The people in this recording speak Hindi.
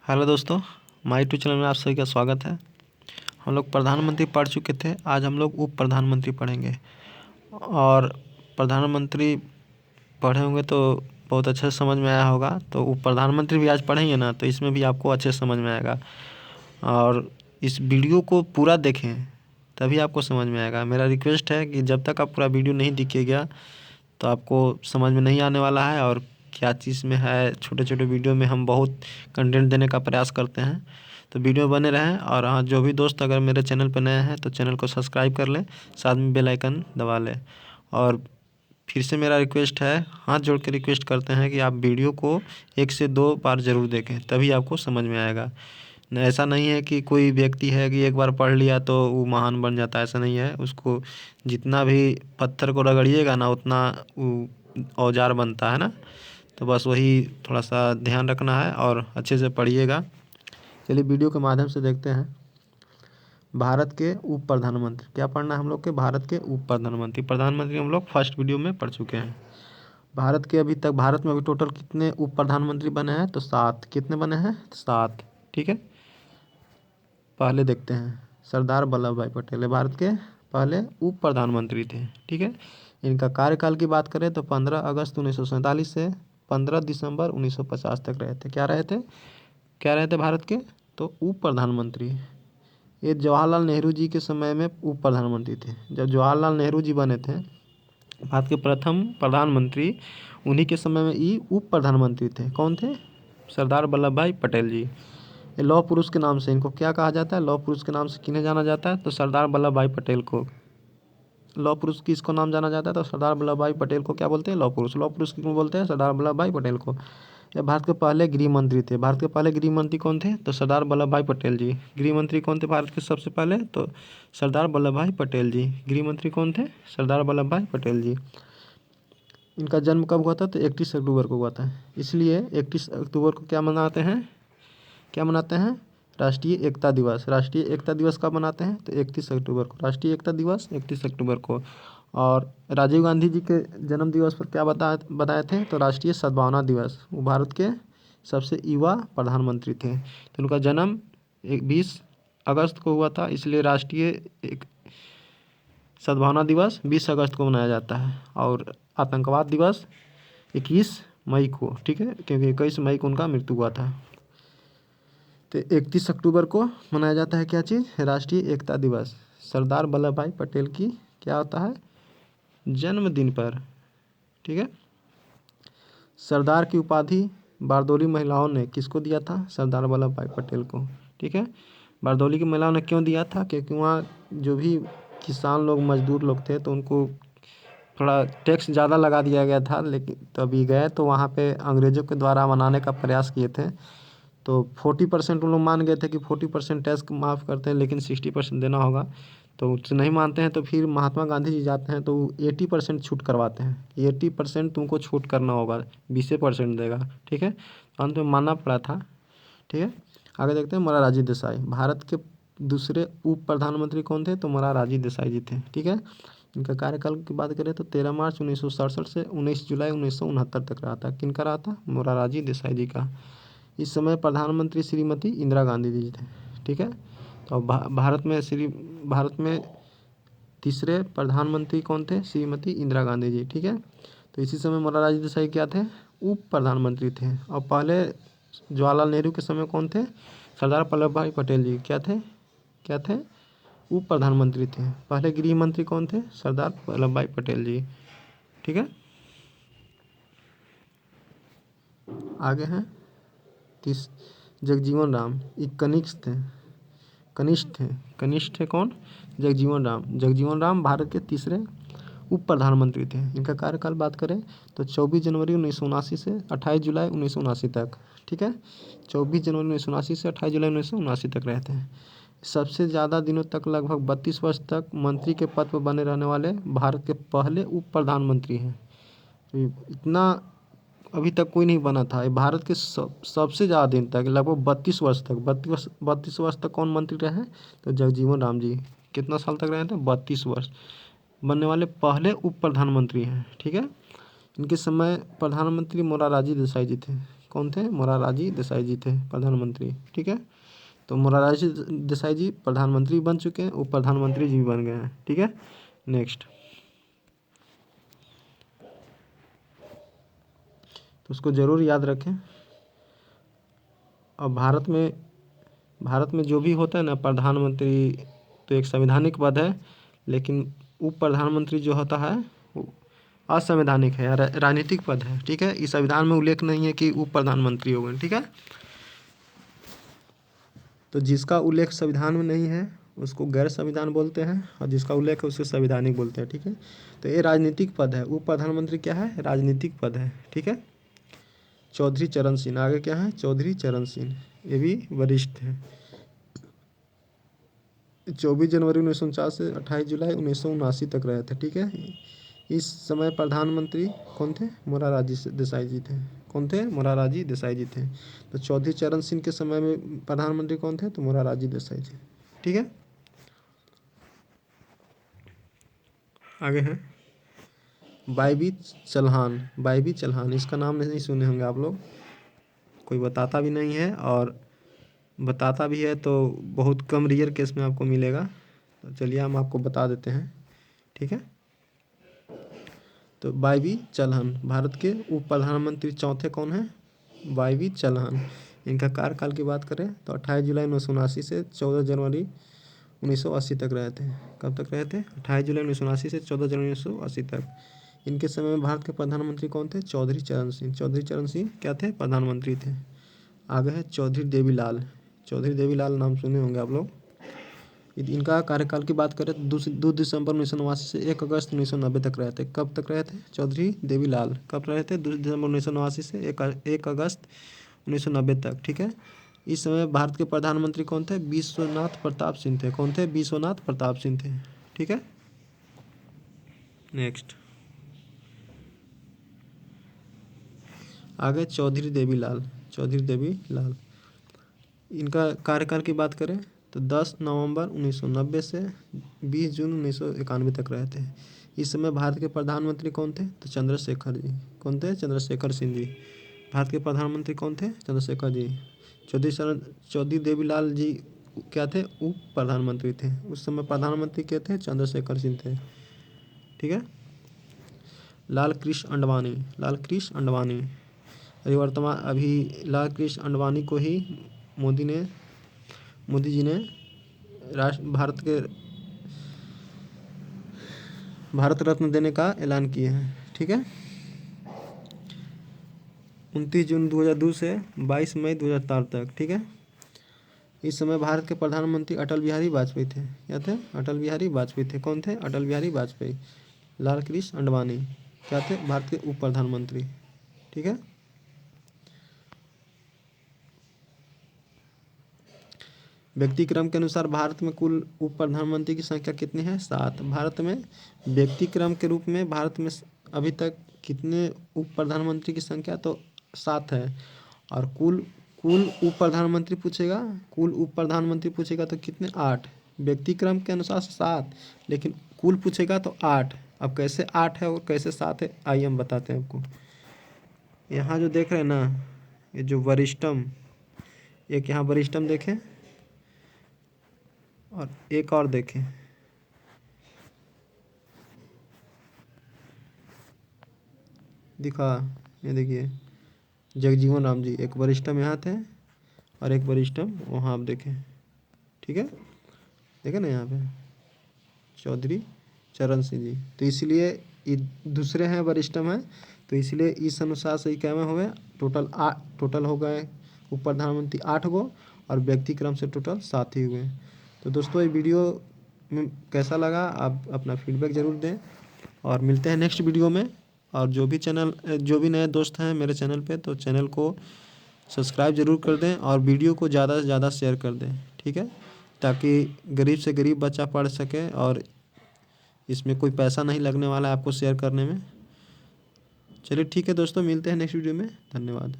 हेलो दोस्तों, माय यूट्यूब चैनल में आप सभी का स्वागत है। हम लोग प्रधानमंत्री पढ़ चुके थे, आज हम लोग उप प्रधानमंत्री पढ़ेंगे। और प्रधानमंत्री पढ़े होंगे तो बहुत अच्छे से समझ में आया होगा। तो उप प्रधानमंत्री भी आज पढ़ेंगे ना, तो इसमें भी आपको अच्छे से समझ में आएगा। और इस वीडियो को पूरा देखें तभी आपको समझ में आएगा। मेरा रिक्वेस्ट है कि जब तक आप पूरा वीडियो नहीं दिखेगा तो आपको समझ में नहीं आने वाला है। और क्या चीज़ में है, छोटे छोटे वीडियो में हम बहुत कंटेंट देने का प्रयास करते हैं। तो वीडियो बने रहें। और हाँ, जो भी दोस्त अगर मेरे चैनल पर नए हैं तो चैनल को सब्सक्राइब कर लें, साथ में बेल आइकन दबा लें। और फिर से मेरा रिक्वेस्ट है, हाथ जोड़ के रिक्वेस्ट करते हैं कि आप वीडियो को 1 से 2 बार ज़रूर देखें, तभी आपको समझ में आएगा। ऐसा नहीं है कि कोई व्यक्ति है कि एक बार पढ़ लिया तो वो महान बन जाता है, ऐसा नहीं है। उसको जितना भी पत्थर को रगड़िएगा ना, उतना वो औजार बनता है ना। तो बस वही थोड़ा सा ध्यान रखना है और अच्छे से पढ़िएगा। चलिए वीडियो के माध्यम से देखते हैं। भारत के उप प्रधानमंत्री, क्या पढ़ना है हम लोग के? भारत के उप प्रधानमंत्री। प्रधानमंत्री हम लोग फर्स्ट वीडियो में पढ़ चुके हैं। भारत में अभी टोटल कितने उप प्रधानमंत्री बने हैं? तो 7। कितने बने हैं? 7। ठीक है, पहले देखते हैं। सरदार वल्लभ भाई पटेल है भारत के पहले उप प्रधानमंत्री थे। ठीक है, इनका कार्यकाल की बात करें तो 15 अगस्त 1947 से 15 दिसंबर 1950 तक रहे थे। क्या रहे थे भारत के? तो उप प्रधानमंत्री। ये जवाहरलाल नेहरू जी के समय में उप प्रधानमंत्री थे। जब जवाहरलाल नेहरू जी बने थे भारत के प्रथम प्रधानमंत्री, उन्हीं के समय में ये उप प्रधानमंत्री थे। कौन थे? सरदार वल्लभ भाई पटेल जी। ये लौह पुरुष के नाम से इनको क्या कहा जाता है? लौह पुरुष के नाम से किन्हें जाना जाता है? तो सरदार वल्लभ भाई पटेल को। लौह पुरुष किसको नाम जाना जाता है? तो सरदार वल्लभ भाई पटेल को क्या बोलते हैं? लौह पुरुष। लौह पुरुष किसको बोलते हैं? सरदार वल्लभ भाई पटेल को। ये भारत के पहले गृह मंत्री थे। भारत के पहले गृह मंत्री कौन थे? तो सरदार वल्लभ भाई पटेल जी। गृह मंत्री कौन थे भारत के सबसे पहले? तो सरदार वल्लभ भाई पटेल जी। गृह मंत्री कौन थे? सरदार वल्लभ भाई पटेल जी। इनका जन्म कब हुआ था? तो 31 अक्टूबर को हुआ था। इसलिए 31 अक्टूबर को क्या मनाते हैं? राष्ट्रीय एकता दिवस। राष्ट्रीय एकता दिवस कब मनाते हैं? तो 31 अक्टूबर को। राष्ट्रीय एकता दिवस 31 अक्टूबर को। और राजीव गांधी जी के जन्म दिवस पर क्या बताए थे? तो राष्ट्रीय सद्भावना दिवस। वो भारत के सबसे युवा प्रधानमंत्री थे। तो उनका जन्म 20 अगस्त को हुआ था, इसलिए राष्ट्रीय सद्भावना दिवस 20 अगस्त को मनाया जाता है। और आतंकवाद दिवस 21 मई को। ठीक है, क्योंकि 21 मई को उनका मृत्यु हुआ था। तो 31 अक्टूबर को मनाया जाता है क्या चीज़? राष्ट्रीय एकता दिवस। सरदार वल्लभ भाई पटेल की क्या होता है? जन्मदिन पर। ठीक है, सरदार की उपाधि बारदोली महिलाओं ने किसको दिया था? सरदार वल्लभ भाई पटेल को। ठीक है, बारदोली की महिलाओं ने क्यों दिया था? क्योंकि वहाँ जो भी किसान लोग, मजदूर लोग थे, तो उनको थोड़ा टैक्स ज़्यादा लगा दिया गया था। लेकिन तभी गए तो वहाँ पे अंग्रेज़ों के द्वारा मनाने का प्रयास किए थे। तो 40% उन लोग मान गए थे कि 40% टैक्स माफ़ करते हैं, लेकिन 60% देना होगा। तो उससे नहीं मानते हैं, तो फिर महात्मा गांधी जी जाते हैं तो 80% छूट करवाते हैं। 80% तुमको छूट करना होगा, 20% देगा। ठीक है, तो अंत में मानना पड़ा था। ठीक है, आगे देखते हैं। मोरारजी देसाई। भारत के दूसरे उप प्रधानमंत्री कौन थे? तो मोरारजी देसाई जी थे। ठीक है, इनका कार्यकाल की बात करें तो 13 मार्च 1967 से 19 जुलाई 1969 तक रहा था। किनका रहा था? मोरारजी देसाई जी का। इस समय प्रधानमंत्री श्रीमती इंदिरा गांधी जी थे। ठीक है, तो भारत में तीसरे प्रधानमंत्री कौन थे? श्रीमती इंदिरा गांधी जी। ठीक है, तो इसी समय मोरारजी देसाई क्या थे? उप प्रधानमंत्री थे। और पहले जवाहरलाल नेहरू के समय कौन थे? सरदार वल्लभ भाई पटेल जी क्या थे? उप प्रधानमंत्री थे। पहले गृह मंत्री कौन थे? सरदार वल्लभ भाई पटेल जी। ठीक है, आगे हैं जगजीवन राम। ये कनिष्ठ थे कौन? जगजीवन राम भारत के तीसरे उप प्रधानमंत्री थे। इनका कार्यकाल बात करें तो 24 जनवरी 1979 से 28 जुलाई 1979 तक। ठीक है, 24 जनवरी 1979 से 28 जुलाई 1979 तक रहते हैं। सबसे ज़्यादा दिनों तक, लगभग 32 वर्ष तक मंत्री के पद पर बने रहने वाले भारत के पहले उप प्रधानमंत्री हैं। तो इतना अभी तक कोई नहीं बना था। ये भारत के सबसे ज़्यादा दिन तक, लगभग 32 वर्ष तक कौन मंत्री रहे? तो जगजीवन राम जी। कितना साल तक रहे थे? 32 वर्ष। बनने वाले पहले उप प्रधानमंत्री हैं। ठीक है, इनके समय प्रधानमंत्री मोरारजी देसाई जी थे। कौन थे? मोरारजी देसाई जी थे प्रधानमंत्री। ठीक है, तो मोरारजी देसाई जी प्रधानमंत्री बन चुके हैं, उप प्रधानमंत्री जी भी बन गए हैं। ठीक है, नेक्स्ट, तो उसको ज़रूर याद रखें। और भारत में जो भी होता है ना प्रधानमंत्री, तो एक संवैधानिक पद है, लेकिन उप प्रधानमंत्री जो होता है वो असंवैधानिक है, राजनीतिक पद है। ठीक है, इस संविधान में उल्लेख नहीं है कि उप प्रधानमंत्री हो गए। ठीक है, तो जिसका उल्लेख संविधान में नहीं है उसको गैर संविधान बोलते हैं, और जिसका उल्लेख है उसे संवैधानिक बोलते हैं। ठीक है, तो ये राजनीतिक पद है। उप प्रधानमंत्री क्या है? राजनीतिक पद है। ठीक है, चौधरी चरण सिंह आगे क्या है? चौधरी चरण सिंह, ये भी वरिष्ठ हैं। 24 जनवरी 1949 से 28 जुलाई 1979 तक रहे थे। ठीक है, इस समय प्रधानमंत्री कौन थे? मोरारजी देसाई जी थे। कौन थे? मोरारजी देसाई जी थे। तो चौधरी चरण सिंह के समय में प्रधानमंत्री कौन थे? तो मोरारजी देसाई जी। ठीक है, आगे है वाईबी चल्हान। वाईबी चल्हान, इसका नाम नहीं सुने होंगे आप लोग, कोई बताता भी नहीं है, और बताता भी है तो बहुत कम रेयर केस में आपको मिलेगा। तो चलिए हम आपको बता देते हैं। ठीक है, तो वाईबी चल्हान भारत के उप प्रधानमंत्री चौथे कौन है? वाईबी चल्हान। इनका कार्यकाल की बात करें तो 28 जुलाई 1979 से 14 जनवरी 1980 तक रहे थे। कब तक रहे थे? 28 जुलाई 1979 से 14 जनवरी 1980 तक। इनके समय में भारत के प्रधानमंत्री कौन थे? चौधरी चरण सिंह। चौधरी चरण सिंह क्या थे? प्रधानमंत्री थे। आगे है चौधरी देवीलाल। चौधरी देवीलाल नाम सुने होंगे आप लोग। इनका कार्यकाल की बात करें तो 2 दिसंबर 1989 से 1 अगस्त 1990 तक रहे थे। कब तक रहे थे? चौधरी देवीलाल कब रहे थे? 2 दिसंबर 1989 से 1 अगस्त 1990 तक। ठीक है, इस समय भारत के प्रधानमंत्री कौन थे? विश्वनाथ प्रताप सिंह थे। कौन थे? विश्वनाथ प्रताप सिंह थे। ठीक है, नेक्स्ट, आगे चौधरी देवीलाल। चौधरी देवीलाल, इनका कार्यकाल की बात करें तो 10 नवंबर 1990 से 20 जून 1991 तक रहे थे। इस समय भारत के प्रधानमंत्री कौन थे? तो चंद्रशेखर जी। कौन थे? चंद्रशेखर सिंह जी। भारत के प्रधानमंत्री कौन थे? चंद्रशेखर जी। चौधरी देवीलाल जी क्या थे? उप प्रधानमंत्री थे। उस समय प्रधानमंत्री क्या थे? चंद्रशेखर सिंह थे। ठीक है, लाल कृष्ण अंडवाणी। लाल कृष्ण अंडवाणी अभी लाल कृष्ण अंडवाणी को ही मोदी जी ने भारत रत्न देने का ऐलान किए हैं। ठीक है, 29 जून 2002 से 22 मई 2004 तक। ठीक है, इस समय भारत के प्रधानमंत्री अटल बिहारी वाजपेयी थे। क्या थे? अटल बिहारी वाजपेयी थे। कौन थे? अटल बिहारी वाजपेयी। लाल कृष्ण अंडवाणी क्या थे? भारत के उप प्रधानमंत्री। ठीक है, व्यक्ति क्रम के अनुसार भारत में कुल उप प्रधानमंत्री की संख्या कितनी है? 7। भारत में व्यक्ति क्रम के रूप में भारत में अभी तक कितने उप प्रधानमंत्री की संख्या? तो 7 है। और कुल उप प्रधानमंत्री पूछेगा, कुल उप प्रधानमंत्री पूछेगा तो कितने? 8। व्यक्ति क्रम के अनुसार 7, लेकिन कुल पूछेगा तो 8। अब कैसे 8 है और कैसे 7 है, आइए हम बताते हैं आपको। यहाँ जो देख रहे हैं ना, ये जो वरिष्ठम, एक यहाँ वरिष्ठम देखें और एक और देखें, दिखा, ये देखिए जगजीवन राम जी, एक वरिष्ठम यहाँ थे और एक वरिष्ठम वहाँ आप देखें। ठीक है, देखें ना यहाँ पे चौधरी चरण सिंह जी, तो इसलिए ये दूसरे हैं, वरिष्ठम हैं, तो इसलिए इस अनुसार से क्या में हुए टोटल हो गए उप प्रधानमंत्री 8 गो, और व्यक्ति क्रम से टोटल 7 ही हुए। तो दोस्तों ये वीडियो में कैसा लगा आप अपना फीडबैक ज़रूर दें, और मिलते हैं नेक्स्ट वीडियो में। और जो भी नए दोस्त हैं मेरे चैनल पे, तो चैनल को सब्सक्राइब ज़रूर कर दें और वीडियो को ज़्यादा से ज़्यादा शेयर कर दें। ठीक है, ताकि गरीब से गरीब बच्चा पढ़ सके, और इसमें कोई पैसा नहीं लगने वाला है आपको शेयर करने में। चलिए ठीक है दोस्तों, मिलते हैं नेक्स्ट वीडियो में। धन्यवाद।